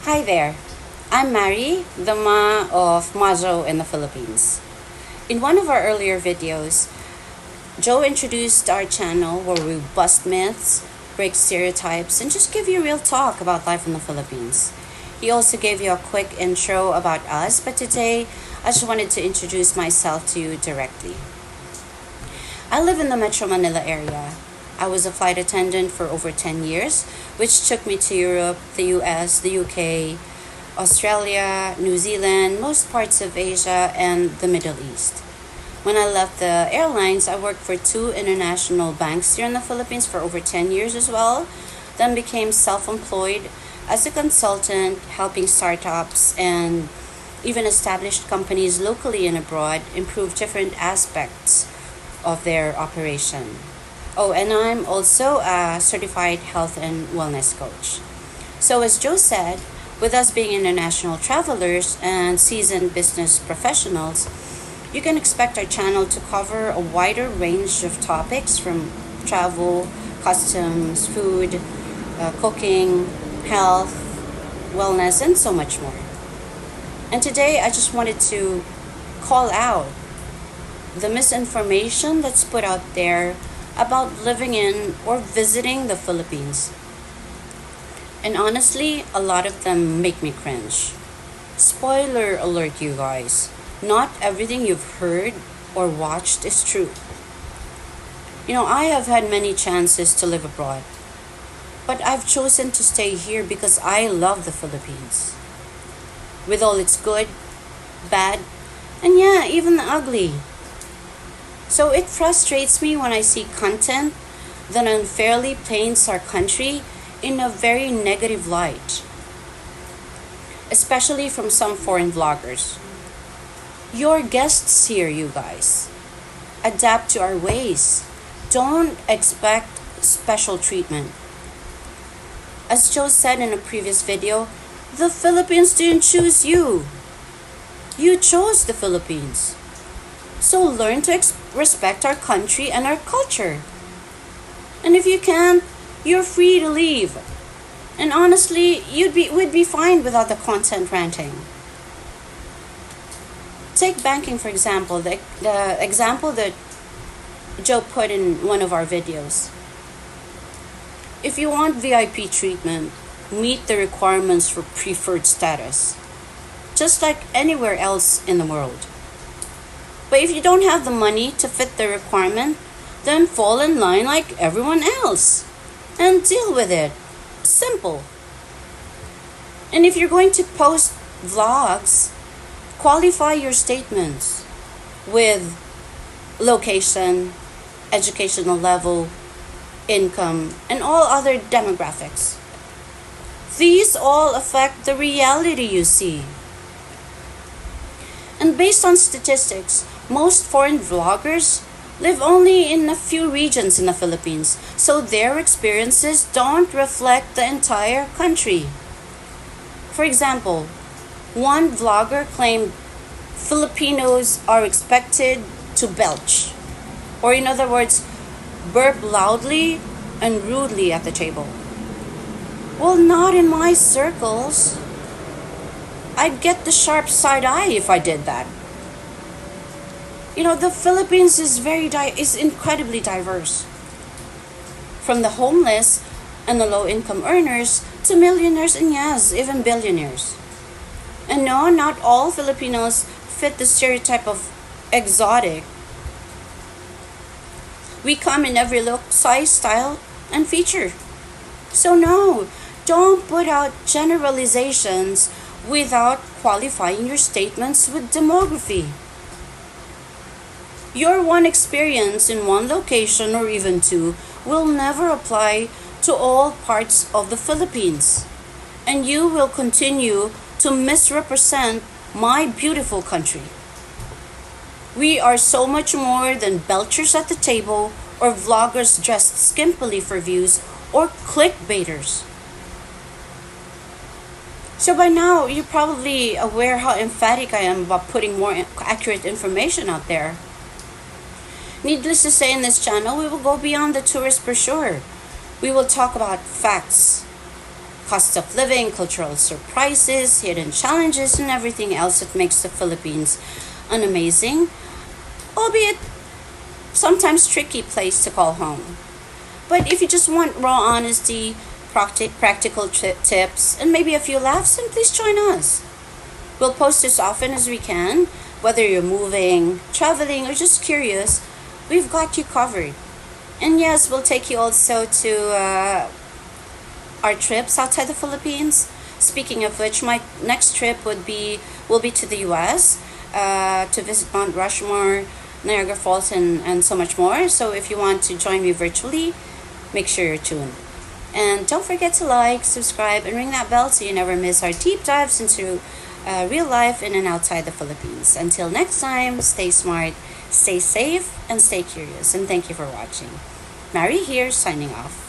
Hi there, I'm Mary, the Ma of Mazo in the Philippines. In one of our earlier videos, Joe introduced our channel where we bust myths, break stereotypes, and just give you real talk about life in the Philippines. He also gave you a quick intro about us, but today I just wanted to introduce myself to you directly. I live in the Metro Manila area. I was a flight attendant for over 10 years, which took me to Europe, the US, the UK, Australia, New Zealand, most parts of Asia, and the Middle East. When I left the airlines, I worked for two international banks here in the Philippines for over 10 years as well, then became self-employed as a consultant, helping startups and even established companies locally and abroad improve different aspects of their operation. Oh, and I'm also a certified health and wellness coach. So, as Joe said, with us being international travelers and seasoned business professionals, you can expect our channel to cover a wider range of topics from travel, customs, food, cooking, health, wellness, and so much more. And today I just wanted to call out the misinformation that's put out there about living in or visiting the Philippines. And honestly, a lot of them make me cringe. Spoiler alert, you guys. Not everything you've heard or watched is true. I have had many chances to live abroad, but I've chosen to stay here because I love the Philippines. With all its good, bad, and yeah, even the ugly. So it frustrates me when I see content that unfairly paints our country in a very negative light, especially from some foreign vloggers. You're guests here, you guys. Adapt to our ways. Don't expect special treatment. As Joe said in a previous video, the Philippines didn't choose you. You chose the Philippines. So learn to respect our country and our culture. And if you can't, you're free to leave. And honestly, we'd be fine without the content ranting. Take banking for example, the example that Joe put in one of our videos. If you want VIP treatment, meet the requirements for preferred status, just like anywhere else in the world. But if you don't have the money to fit the requirement, then fall in line like everyone else and deal with it. Simple. And if you're going to post vlogs, qualify your statements with location, educational level, income, and all other demographics. These all affect the reality you see. And based on statistics, most foreign vloggers live only in a few regions in the Philippines, so their experiences don't reflect the entire country. For example, one vlogger claimed Filipinos are expected to belch, or in other words, burp loudly and rudely at the table. Well, not in my circles. I'd get the sharp side eye if I did that. The Philippines is incredibly diverse. From the homeless and the low-income earners to millionaires and yes, even billionaires. And no, not all Filipinos fit the stereotype of exotic. We come in every look, size, style, and feature. So no, don't put out generalizations without qualifying your statements with demography. Your one experience in one location or even two will never apply to all parts of the Philippines, and you will continue to misrepresent my beautiful country. We are so much more than belchers at the table or vloggers dressed skimpily for views or clickbaiters. So by now, you're probably aware how emphatic I am about putting more accurate information out there. Needless to say, in this channel, we will go beyond the tourist brochure. We will talk about facts, cost of living, cultural surprises, hidden challenges, and everything else that makes the Philippines an amazing, albeit sometimes tricky place to call home. But if you just want raw honesty, practical tips, and maybe a few laughs, then please join us. We'll post as often as we can, whether you're moving, traveling, or just curious, we've got you covered. And yes, we'll take you also to our trips outside the Philippines. Speaking of which, my next trip will be to the U.S. To visit Mount Rushmore, Niagara Falls, and so much more. So if you want to join me virtually, make sure you're tuned. And don't forget to like, subscribe, and ring that bell so you never miss our deep dives into real life in and outside the Philippines. Until next time, stay smart, stay safe, and stay curious. And thank you for watching. Mary here, signing off.